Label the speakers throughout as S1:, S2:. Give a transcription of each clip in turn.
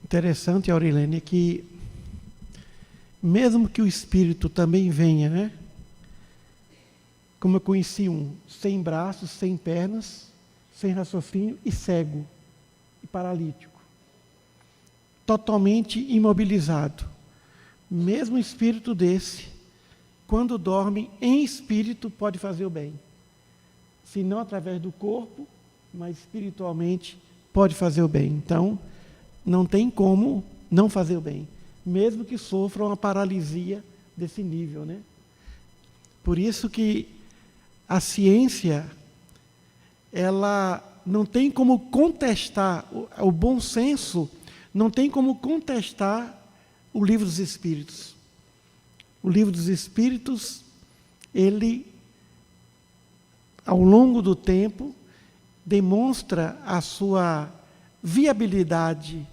S1: Interessante, Aurilene, que mesmo que o espírito também venha, né? Como eu conheci um, sem braços, sem pernas, sem raciocínio e cego e paralítico, totalmente imobilizado. Mesmo um espírito desse, quando dorme em espírito, pode fazer o bem. Se não através do corpo, mas espiritualmente pode fazer o bem. Então, não tem como não fazer o bem, mesmo que sofra uma paralisia desse nível, né? Por isso que a ciência, ela não tem como contestar, o bom senso não tem como contestar o livro dos Espíritos. O livro dos Espíritos, ele, ao longo do tempo, demonstra a sua viabilidade,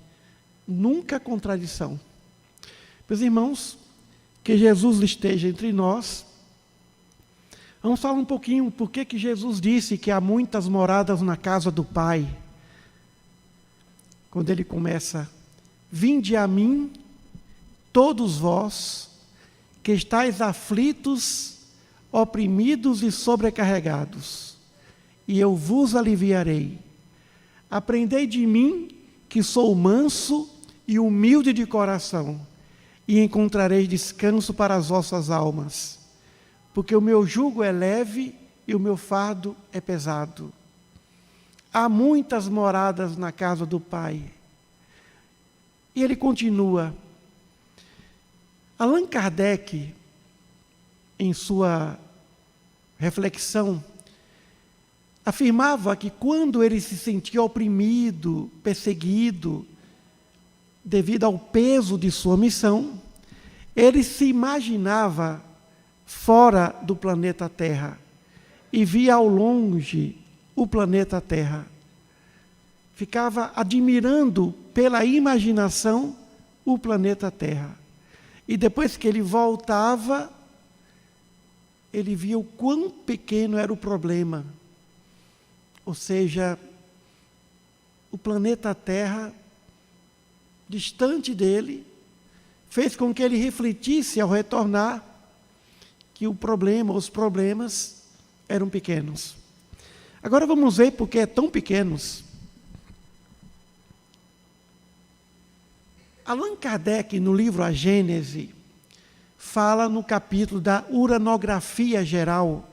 S1: nunca contradição. Meus irmãos, que Jesus esteja entre nós. Vamos falar um pouquinho por que Jesus disse que há muitas moradas na casa do Pai. Quando ele começa: vinde a mim, todos vós, que estáis aflitos, oprimidos e sobrecarregados, e eu vos aliviarei. Aprendei de mim, que sou manso e humilde de coração, e encontrareis descanso para as vossas almas, porque o meu jugo é leve e o meu fardo é pesado. Há muitas moradas na casa do Pai. E ele continua. Allan Kardec, em sua reflexão, afirmava que quando ele se sentia oprimido, perseguido, devido ao peso de sua missão, ele se imaginava fora do planeta Terra e via ao longe o planeta Terra. Ficava admirando pela imaginação o planeta Terra. E depois que ele voltava, ele via o quão pequeno era o problema. Ou seja, o planeta Terra, distante dele, fez com que ele refletisse ao retornar que o problema, os problemas eram pequenos. Agora vamos ver por que é tão pequenos. Allan Kardec, no livro A Gênese, fala no capítulo da uranografia geral,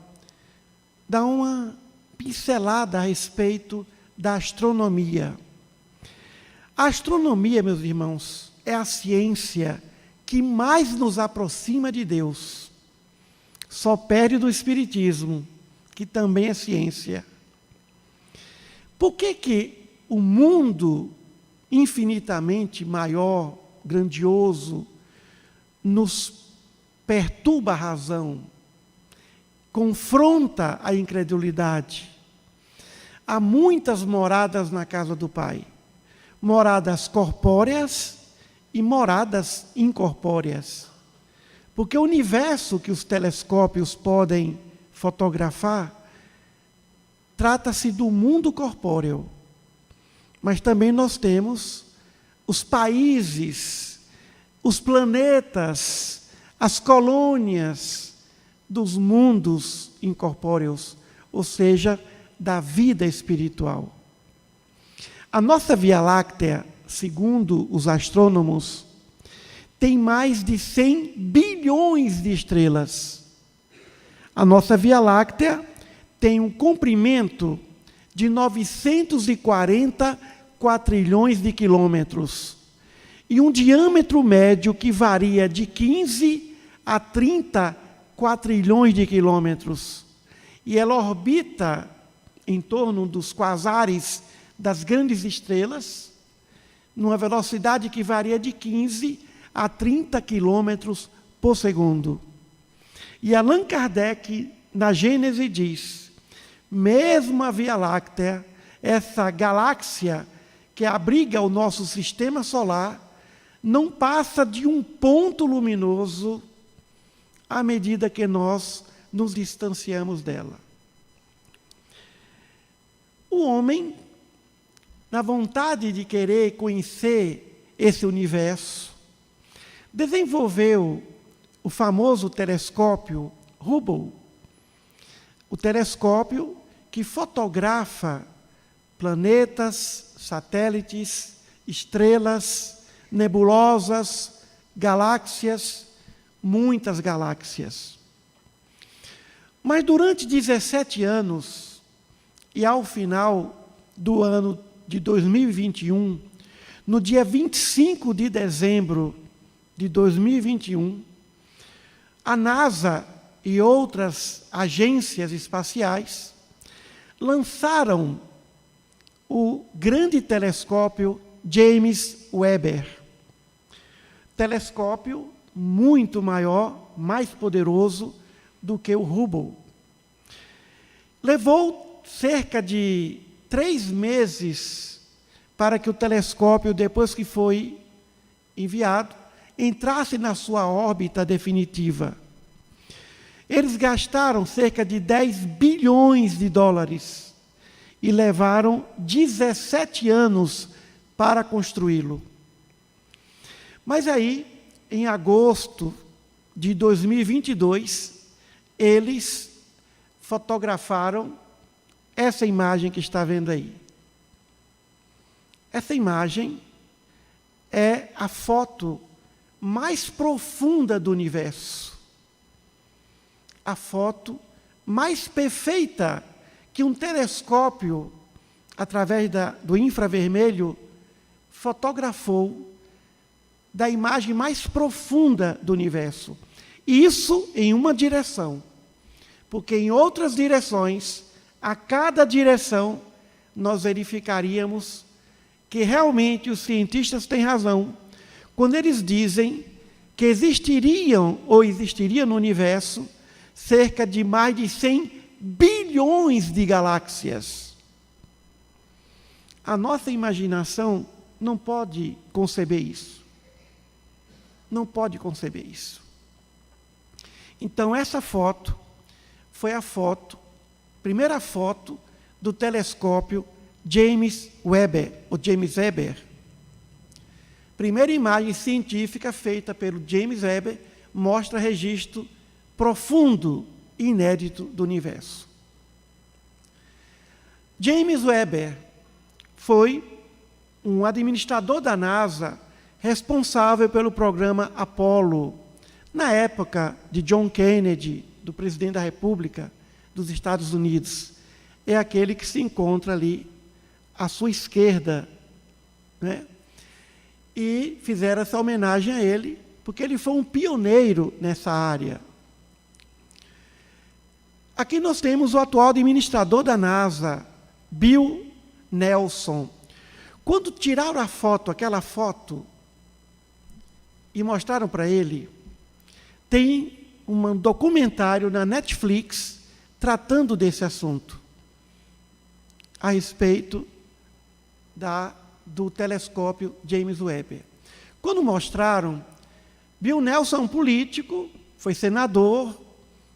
S1: dá uma pincelada a respeito da astronomia. A astronomia, meus irmãos, é a ciência que mais nos aproxima de Deus. Só perde do Espiritismo, que também é ciência. Por que o mundo infinitamente maior, grandioso, nos perturba a razão, confronta a incredulidade? Há muitas moradas na casa do Pai, moradas corpóreas e moradas incorpóreas, porque o universo que os telescópios podem fotografar trata-se do mundo corpóreo, mas também nós temos os países, os planetas, as colônias dos mundos incorpóreos, ou seja, da vida espiritual. A nossa Via Láctea, segundo os astrônomos, tem mais de 100 bilhões de estrelas. A nossa Via Láctea tem um comprimento de 940 quatrilhões de quilômetros e um diâmetro médio que varia de 15 a 30 quatrilhões de quilômetros. E ela orbita em torno dos quasares das grandes estrelas, numa velocidade que varia de 15 a 30 quilômetros por segundo. E Allan Kardec, na Gênese, diz: mesmo a Via Láctea, essa galáxia que abriga o nosso sistema solar, não passa de um ponto luminoso à medida que nós nos distanciamos dela. O homem, na vontade de querer conhecer esse universo, desenvolveu o famoso telescópio Hubble, o telescópio que fotografa planetas, satélites, estrelas, nebulosas, galáxias, muitas galáxias. Mas durante 17 anos, e ao final do ano de 2021, no dia 25 de dezembro de 2021, a NASA e outras agências espaciais lançaram o grande telescópio James Webb. Telescópio muito maior, mais poderoso do que o Hubble. Levou cerca de 3 meses para que o telescópio, depois que foi enviado, entrasse na sua órbita definitiva. Eles gastaram cerca de 10 bilhões de dólares e levaram 17 anos para construí-lo. Mas aí, em agosto de 2022, eles fotografaram essa imagem que está vendo aí. Essa imagem é a foto mais profunda do universo. A foto mais perfeita que um telescópio, através do infravermelho, fotografou da imagem mais profunda do universo. Isso em uma direção, porque em outras direções, a cada direção, nós verificaríamos que realmente os cientistas têm razão quando eles dizem que existiriam ou existiria no universo cerca de mais de 100 bilhões de galáxias. A nossa imaginação não pode conceber isso. Não pode conceber isso. Então, essa foto foi a primeira foto do telescópio James Webb, ou James Webb. Primeira imagem científica feita pelo James Webb mostra registro profundo e inédito do universo. James Webb foi um administrador da NASA responsável pelo programa Apollo, na época de John Kennedy, do presidente da República dos Estados Unidos. É aquele que se encontra ali à sua esquerda, né? E fizeram essa homenagem a ele, porque ele foi um pioneiro nessa área. Aqui nós temos o atual administrador da NASA, Bill Nelson. Quando tiraram a foto, aquela foto, e mostraram para ele, tem um documentário na Netflix tratando desse assunto, a respeito do telescópio James Webb. Quando mostraram, Bill Nelson é um político, foi senador,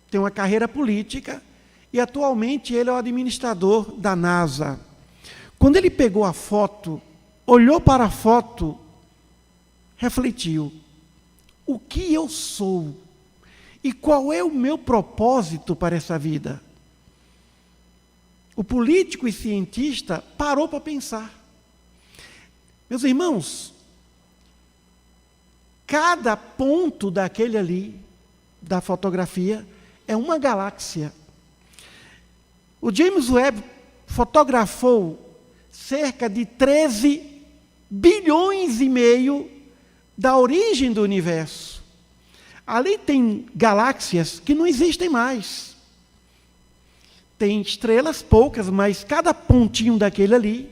S1: tem uma carreira política, e atualmente ele é o administrador da NASA. Quando ele pegou a foto, olhou para a foto, refletiu: o que eu sou? E qual é o meu propósito para essa vida? O político e cientista parou para pensar. Meus irmãos, cada ponto daquele ali, da fotografia, é uma galáxia. O James Webb fotografou cerca de 13 bilhões e meio da origem do universo. Ali tem galáxias que não existem mais. Tem estrelas poucas, mas cada pontinho daquele ali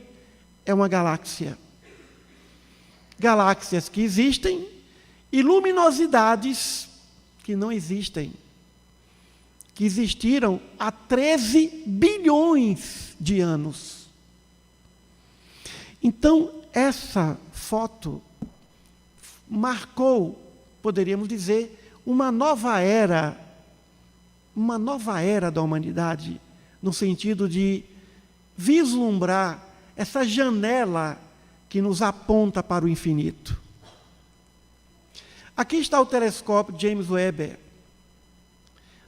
S1: é uma galáxia. Galáxias que existem e luminosidades que não existem, que existiram há 13 bilhões de anos. Então, essa foto marcou, poderíamos dizer, uma nova era da humanidade, no sentido de vislumbrar essa janela que nos aponta para o infinito. Aqui está o telescópio James Webb,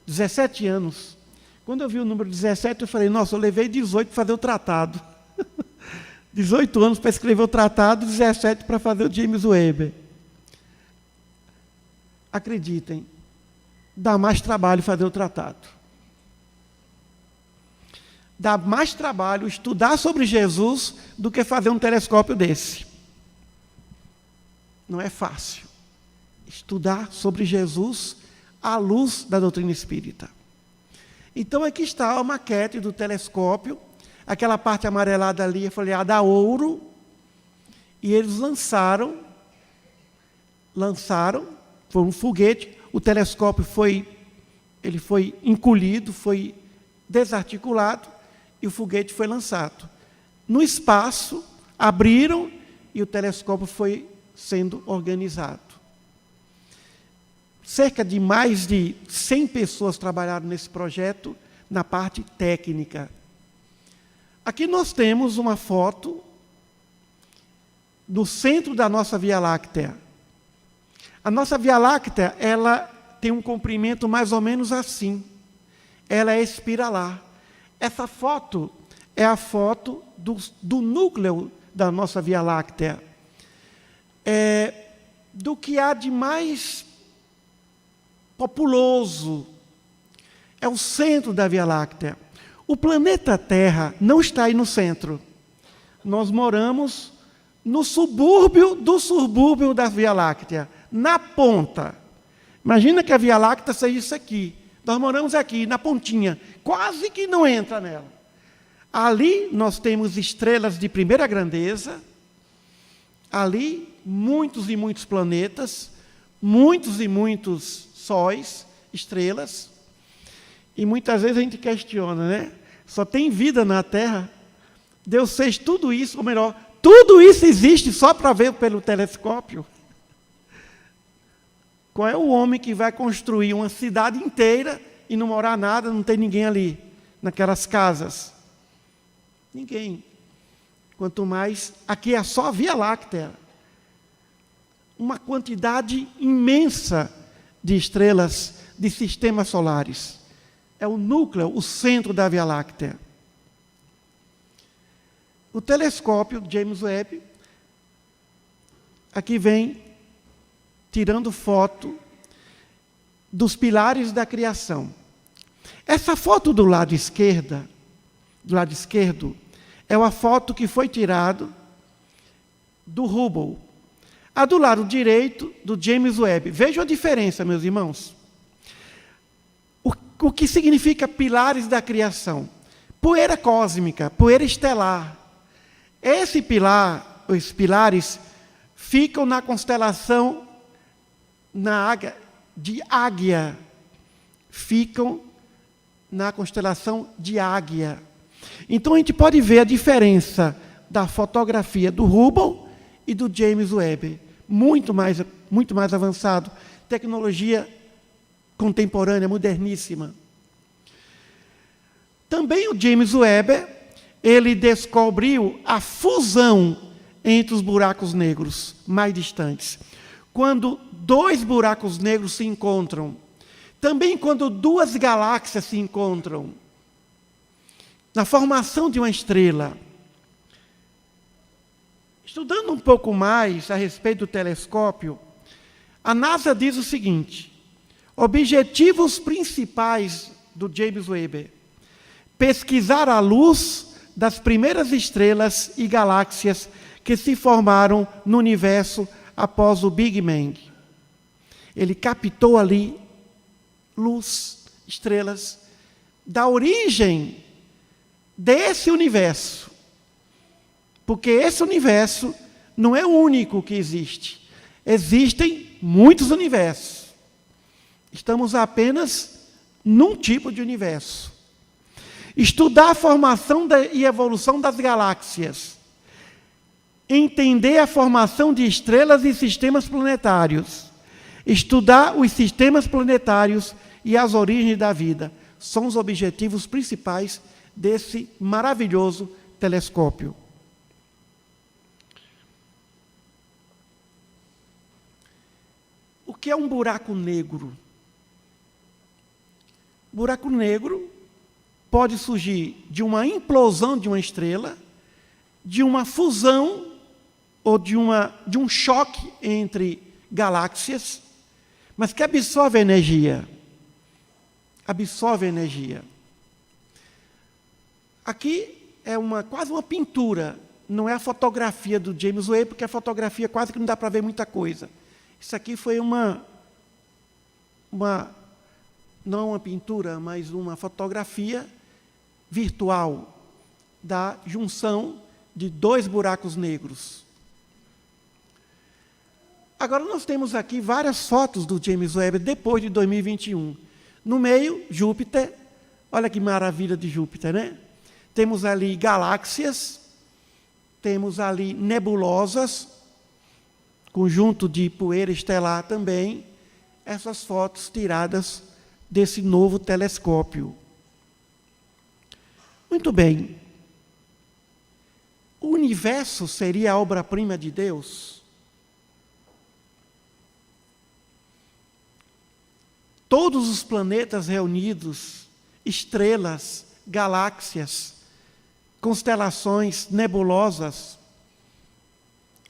S1: 17 anos. Quando eu vi o número 17, eu falei, nossa, eu levei 18 para fazer o tratado. 18 anos para escrever o tratado, 17 para fazer o James Webb. Acreditem, dá mais trabalho fazer o tratado. Dá mais trabalho estudar sobre Jesus do que fazer um telescópio desse. Não é fácil estudar sobre Jesus à luz da doutrina espírita. Então, aqui está a maquete do telescópio, aquela parte amarelada ali é folheada a ouro, e eles lançaram, foi um foguete, o telescópio foi encolhido, foi desarticulado, e o foguete foi lançado. No espaço, abriram, e o telescópio foi sendo organizado. Cerca de mais de 100 pessoas trabalharam nesse projeto, na parte técnica. Aqui nós temos uma foto do centro da nossa Via Láctea. A nossa Via Láctea, ela tem um comprimento mais ou menos assim. Ela é espiralar. Essa foto é a foto do núcleo da nossa Via Láctea. Do que há de mais populoso. É o centro da Via Láctea. O planeta Terra não está aí no centro. Nós moramos no subúrbio do subúrbio da Via Láctea, na ponta. Imagina que a Via Láctea seja isso aqui. Nós moramos aqui, na pontinha, quase que não entra nela. Ali nós temos estrelas de primeira grandeza, ali muitos e muitos planetas, muitos e muitos sóis, estrelas, e muitas vezes a gente questiona, né? Só tem vida na Terra? Deus fez tudo isso, ou melhor, tudo isso existe só para ver pelo telescópio? Qual é o homem que vai construir uma cidade inteira e não morar nada, não tem ninguém ali, naquelas casas? Ninguém. Quanto mais, aqui é só a Via Láctea. Uma quantidade imensa de estrelas, de sistemas solares. É o núcleo, o centro da Via Láctea. O telescópio James Webb, aqui vem tirando foto dos pilares da criação. Essa foto do lado esquerdo, é uma foto que foi tirada do Hubble. A do lado direito, do James Webb. Vejam a diferença, meus irmãos. O que significa pilares da criação? Poeira cósmica, poeira estelar. Esses pilares, ficam na constelação de Águia. Ficam na constelação de Águia. Então, a gente pode ver a diferença da fotografia do Hubble e do James Webb. Muito mais avançado. Tecnologia contemporânea, moderníssima. Também o James Webb, ele descobriu a fusão entre os buracos negros mais distantes. Quando dois buracos negros se encontram. Também quando duas galáxias se encontram. Na formação de uma estrela. Estudando um pouco mais a respeito do telescópio, a NASA diz o seguinte: objetivos principais do James Webb: pesquisar a luz das primeiras estrelas e galáxias que se formaram no universo após o Big Bang. Ele captou ali luz, estrelas, da origem desse universo. Porque esse universo não é o único que existe. Existem muitos universos. Estamos apenas num tipo de universo. Estudar a formação e evolução das galáxias. Entender a formação de estrelas e sistemas planetários. Estudar os sistemas planetários e as origens da vida. São os objetivos principais desse maravilhoso telescópio. O que é um buraco negro? Buraco negro pode surgir de uma implosão de uma estrela, de uma fusão ou de um choque entre galáxias, mas que absorve energia. Absorve energia. Aqui é quase uma pintura, não é a fotografia do James Webb, porque a fotografia quase que não dá para ver muita coisa. Isso aqui foi não uma pintura, mas uma fotografia virtual da junção de 2 buracos negros. Agora, nós temos aqui várias fotos do James Webb depois de 2021. No meio, Júpiter. Olha que maravilha de Júpiter, né? Temos ali galáxias, temos ali nebulosas, conjunto de poeira estelar também. Essas fotos tiradas desse novo telescópio. Muito bem. O universo seria a obra-prima de Deus? Todos os planetas reunidos, estrelas, galáxias, constelações nebulosas,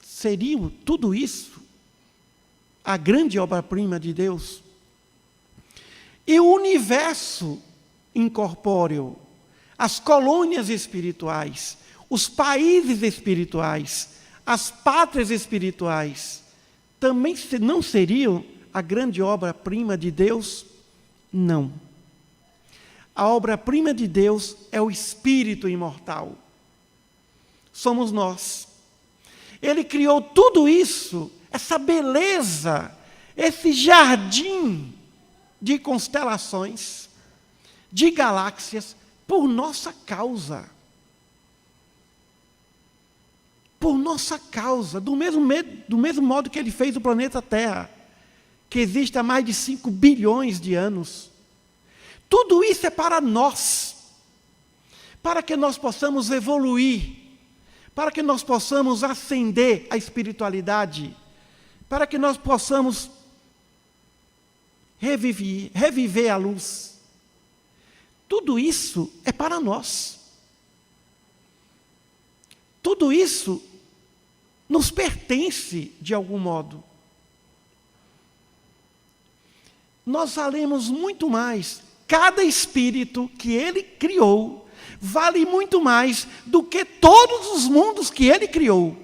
S1: seriam tudo isso a grande obra-prima de Deus? E o universo incorpóreo, as colônias espirituais, os países espirituais, as pátrias espirituais, também não seriam a grande obra-prima de Deus? Não. A obra-prima de Deus é o Espírito imortal. Somos nós. Ele criou tudo isso, essa beleza, esse jardim de constelações, de galáxias, por nossa causa. Por nossa causa, do mesmo modo que Ele fez o planeta Terra, que existe há mais de 5 bilhões de anos. Tudo isso é para nós, para que nós possamos evoluir, para que nós possamos ascender a espiritualidade, para que nós possamos reviver a luz. Tudo isso é para nós. Tudo isso nos pertence de algum modo. Nós valemos muito mais. Cada espírito que Ele criou vale muito mais do que todos os mundos que Ele criou.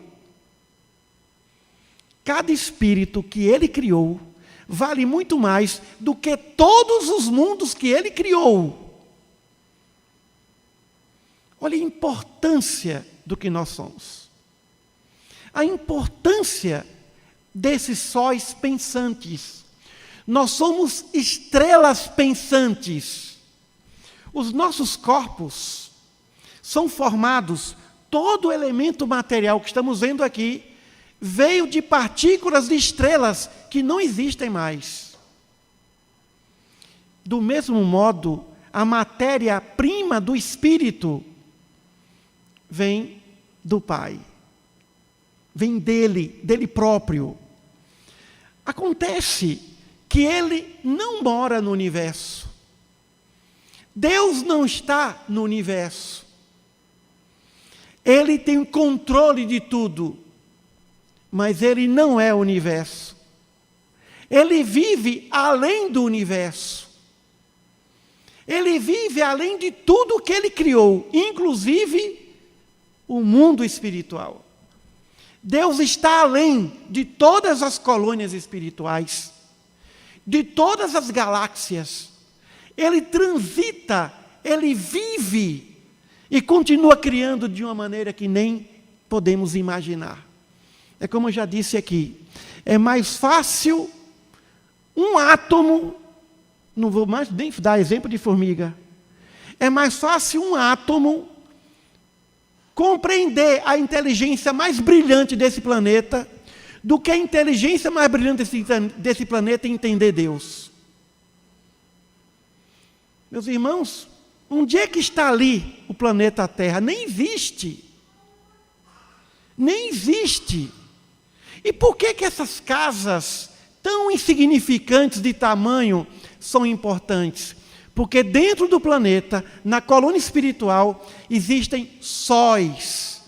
S1: Cada espírito que Ele criou vale muito mais do que todos os mundos que Ele criou. Olha a importância do que nós somos. A importância desses sóis pensantes. Nós somos estrelas pensantes. Os nossos corpos são formados, todo elemento material que estamos vendo aqui, veio de partículas de estrelas que não existem mais. Do mesmo modo, a matéria-prima do Espírito vem do Pai. Vem dele próprio. Acontece que Ele não mora no universo. Deus não está no universo. Ele tem o controle de tudo, mas Ele não é o universo. Ele vive além do universo. Ele vive além de tudo que Ele criou, inclusive o mundo espiritual. Deus está além de todas as colônias espirituais, de todas as galáxias. Ele transita, Ele vive e continua criando de uma maneira que nem podemos imaginar. É como eu já disse aqui, é mais fácil um átomo, não vou mais nem dar exemplo de formiga, é mais fácil um átomo compreender a inteligência mais brilhante desse planeta do que a inteligência mais brilhante desse planeta entender Deus. Meus irmãos, onde é que está ali o planeta Terra? Nem existe. Nem existe. E por que essas casas tão insignificantes de tamanho, são importantes. Porque dentro do planeta, na coluna espiritual, existem sóis,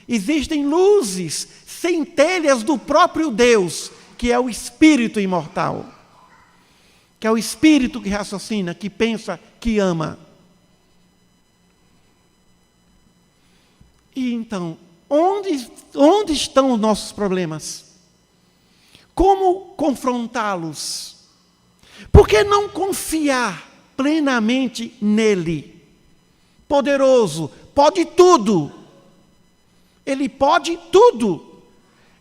S1: existem luzes, centelhas do próprio Deus, que é o Espírito imortal, que é o Espírito que raciocina, que pensa, que ama. E então, onde estão os nossos problemas? Como confrontá-los? Por que não confiar plenamente nele? Poderoso, pode tudo. Ele pode tudo.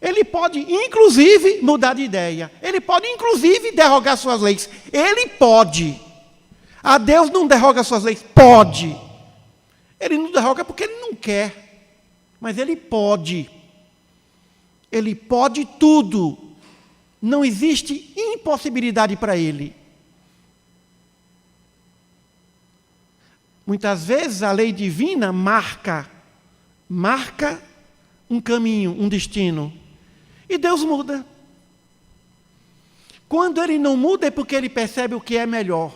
S1: Ele pode, inclusive, mudar de ideia. Ele pode, inclusive, derrogar suas leis. Ele pode. A Deus não derroga suas leis. Pode. Ele não derroga porque ele não quer. Mas ele pode. Ele pode tudo. Não existe impossibilidade para ele. Muitas vezes a lei divina marca um caminho, um destino. E Deus muda. Quando ele não muda é porque ele percebe o que é melhor.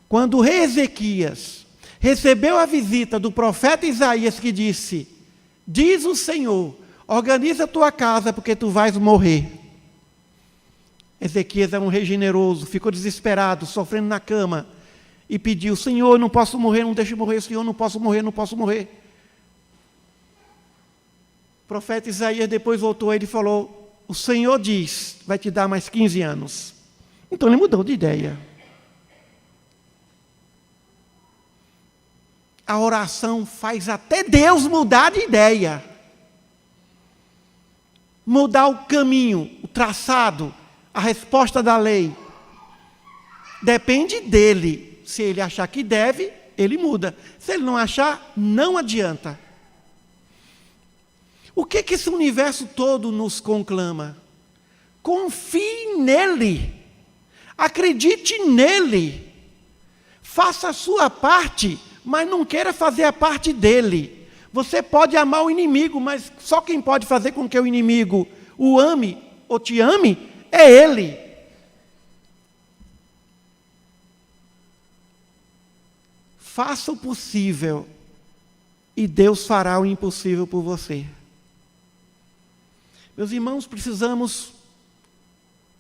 S1: Quando o rei Ezequias recebeu a visita do profeta Isaías que disse: diz o Senhor, organiza a tua casa porque tu vais morrer. Ezequias era um rei generoso, ficou desesperado, sofrendo na cama e pediu: Senhor, eu não posso morrer, não deixe morrer, Senhor, não posso morrer, não posso morrer. O profeta Isaías depois voltou a ele e falou: o Senhor diz, vai te dar mais 15 anos. Então ele mudou de ideia. A oração faz até Deus mudar de ideia. Mudar o caminho, o traçado, a resposta da lei. Depende dele. Se ele achar que deve, ele muda. Se ele não achar, não adianta. O que esse universo todo nos conclama? Confie nele. Acredite nele. Faça a sua parte, mas não queira fazer a parte dele. Você pode amar o inimigo, mas só quem pode fazer com que o inimigo o ame ou te ame é ele. Faça o possível e Deus fará o impossível por você. Meus irmãos, precisamos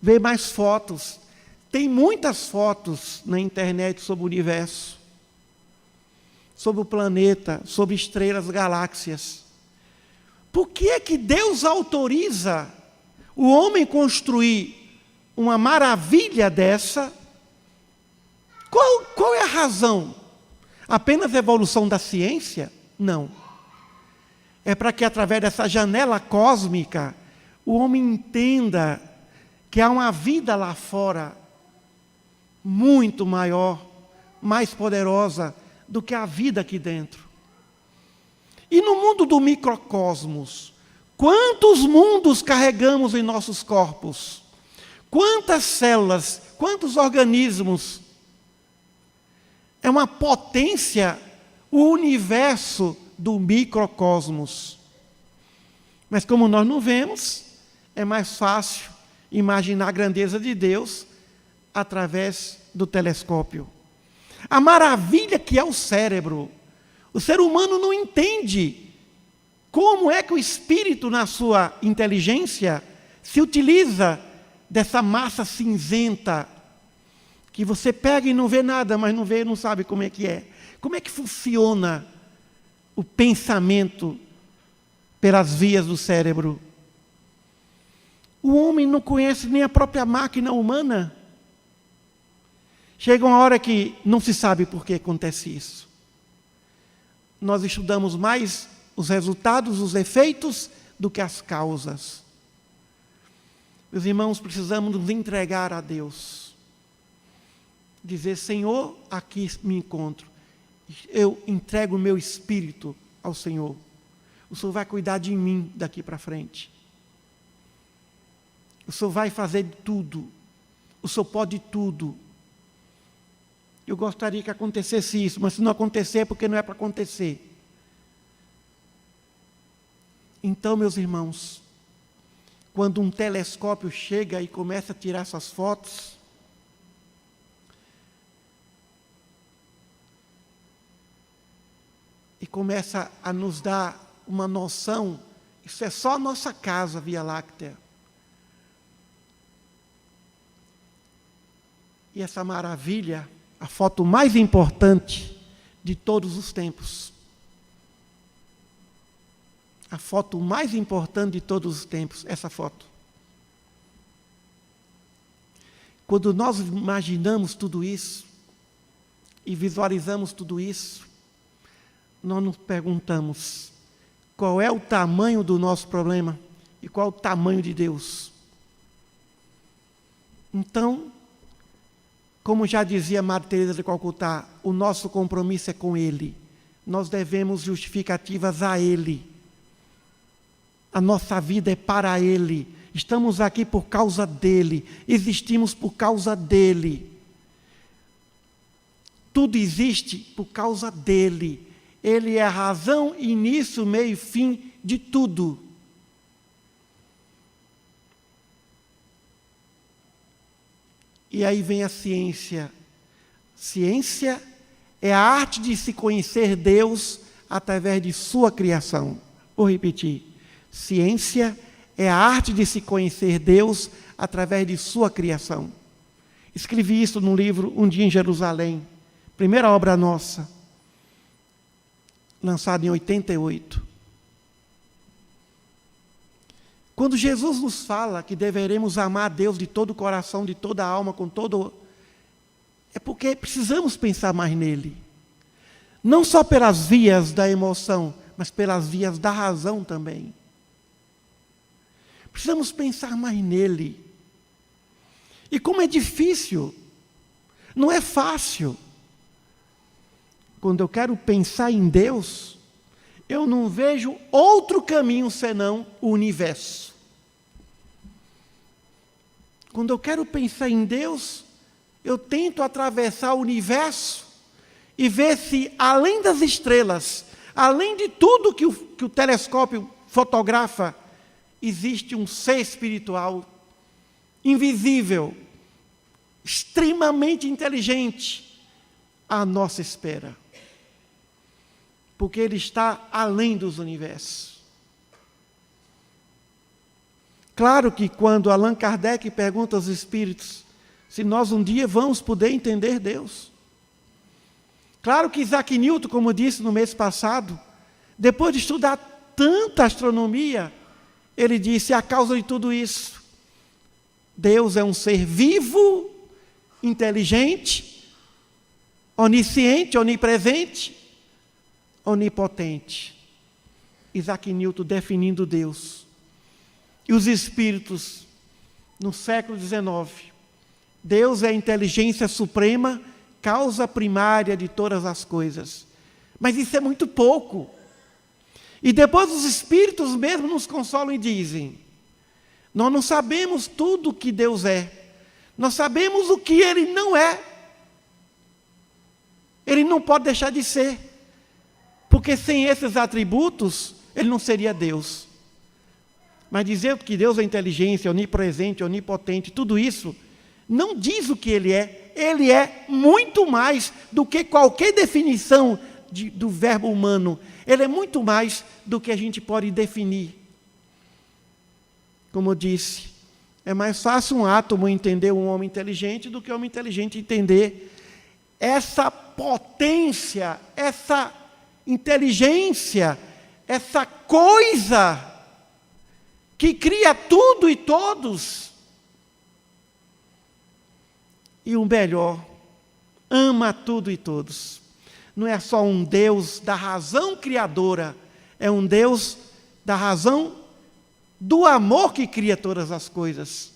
S1: ver mais fotos. Tem muitas fotos na internet sobre o universo, sobre o planeta, sobre estrelas, galáxias. Por que é que Deus autoriza o homem construir uma maravilha dessa? Qual é a razão? Apenas a evolução da ciência? Não. É para que através dessa janela cósmica o homem entenda que há uma vida lá fora muito maior, mais poderosa do que a vida aqui dentro. E no mundo do microcosmos, quantos mundos carregamos em nossos corpos? Quantas células, quantos organismos? É uma potência o universo do microcosmos. Mas como nós não vemos, é mais fácil imaginar a grandeza de Deus através do telescópio. A maravilha que é o cérebro. O ser humano não entende como é que o espírito, na sua inteligência, se utiliza dessa massa cinzenta, que você pega e não vê nada, mas não vê, não sabe como é que é. Como é que funciona o pensamento pelas vias do cérebro? O homem não conhece nem a própria máquina humana. Chega uma hora que não se sabe por que acontece isso. Nós estudamos mais os resultados, os efeitos, do que as causas. Meus irmãos, precisamos nos entregar a Deus. Dizer: Senhor, aqui me encontro. Eu entrego o meu espírito ao Senhor. O Senhor vai cuidar de mim daqui para frente. O Senhor vai fazer tudo. O Senhor pode tudo. Eu gostaria que acontecesse isso, mas se não acontecer é porque não é para acontecer. Então, meus irmãos, quando um telescópio chega e começa a tirar essas fotos, e começa a nos dar uma noção, isso é só a nossa casa, Via Láctea. E essa maravilha, a foto mais importante de todos os tempos. A foto mais importante de todos os tempos, essa foto. Quando nós imaginamos tudo isso, e visualizamos tudo isso, nós nos perguntamos, qual é o tamanho do nosso problema e qual é o tamanho de Deus? Então, como já dizia Madre Teresa de Calcutá, o nosso compromisso é com Ele. Nós devemos justificativas a Ele. A nossa vida é para Ele. Estamos aqui por causa dEle. Existimos por causa dEle. Tudo existe por causa dEle. Ele é a razão, início, meio e fim de tudo. E aí vem a ciência. Ciência é a arte de se conhecer Deus através de sua criação. Vou repetir. Ciência é a arte de se conhecer Deus através de sua criação. Escrevi isso num livro, Um Dia em Jerusalém. Primeira obra nossa. Lançado em 88. Quando Jesus nos fala que deveremos amar a Deus de todo o coração, de toda a alma, com todo... É porque precisamos pensar mais nele. Não só pelas vias da emoção, mas pelas vias da razão também. Precisamos pensar mais nele. E como é difícil, não é fácil. Quando eu quero pensar em Deus, eu não vejo outro caminho senão o universo. Quando eu quero pensar em Deus, eu tento atravessar o universo e ver se, além das estrelas, além de tudo que o telescópio fotografa, existe um ser espiritual, invisível, extremamente inteligente, à nossa espera. Porque ele está além dos universos. Claro que quando Allan Kardec pergunta aos espíritos se nós um dia vamos poder entender Deus. Claro que Isaac Newton, como disse no mês passado, depois de estudar tanta astronomia, ele disse, a causa de tudo isso, Deus é um ser vivo, inteligente, onisciente, onipresente, onipotente. Isaac Newton definindo Deus. E os espíritos, no século XIX, Deus é a inteligência suprema, causa primária de todas as coisas. Mas isso é muito pouco. E depois os espíritos mesmo nos consolam e dizem, nós não sabemos tudo o que Deus é. Nós sabemos o que Ele não é. Ele não pode deixar de ser. Porque sem esses atributos, Ele não seria Deus. Mas dizer que Deus é inteligência, onipresente, onipotente, tudo isso, não diz o que Ele é. Ele é muito mais do que qualquer definição do verbo humano. Ele é muito mais do que a gente pode definir. Como eu disse, é mais fácil um átomo entender um homem inteligente do que um homem inteligente entender essa potência, essa inteligência, essa coisa que cria tudo e todos. E o melhor, ama tudo e todos. Não é só um Deus da razão criadora, é um Deus da razão do amor que cria todas as coisas.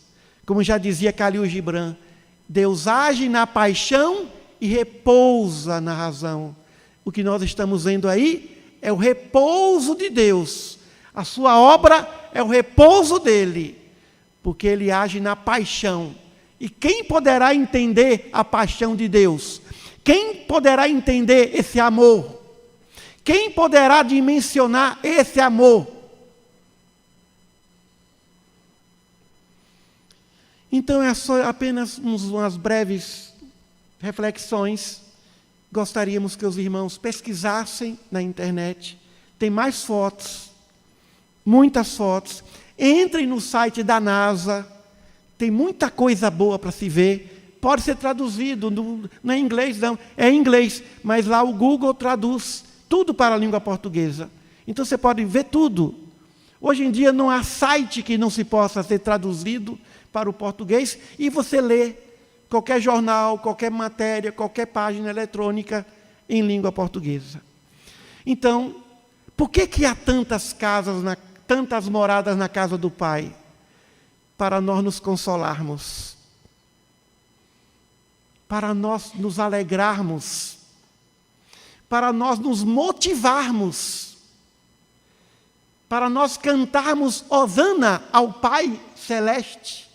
S1: Como já dizia Khalil Gibran, Deus age na paixão e repousa na razão. O que nós estamos vendo aí é o repouso de Deus. A sua obra é o repouso dele, porque ele age na paixão. E quem poderá entender a paixão de Deus? Quem poderá entender esse amor? Quem poderá dimensionar esse amor? Então, é só apenas umas breves reflexões. Gostaríamos que os irmãos pesquisassem na internet. Tem mais fotos, muitas fotos. Entrem no site da NASA, tem muita coisa boa para se ver. Pode ser traduzido, não é inglês não, é inglês, mas lá o Google traduz tudo para a língua portuguesa. Então você pode ver tudo. Hoje em dia não há site que não se possa ser traduzido para o português e você lê qualquer jornal, qualquer matéria, qualquer página eletrônica em língua portuguesa. Então, por que há tantas casas, tantas moradas na casa do Pai? Para nós nos consolarmos, para nós nos alegrarmos, para nós nos motivarmos, para nós cantarmos hosana ao Pai Celeste,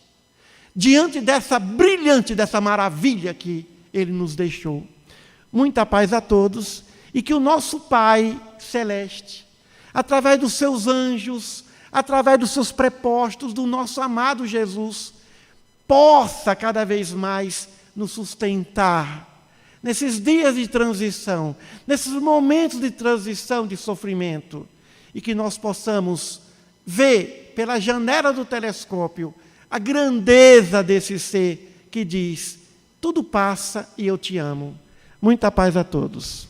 S1: diante dessa brilhante, dessa maravilha que Ele nos deixou. Muita paz a todos, e que o nosso Pai Celeste, através dos seus anjos, através dos seus prepostos, do nosso amado Jesus, possa cada vez mais nos sustentar nesses dias de transição, nesses momentos de transição, de sofrimento, e que nós possamos ver pela janela do telescópio a grandeza desse ser que diz: tudo passa e eu te amo. Muita paz a todos.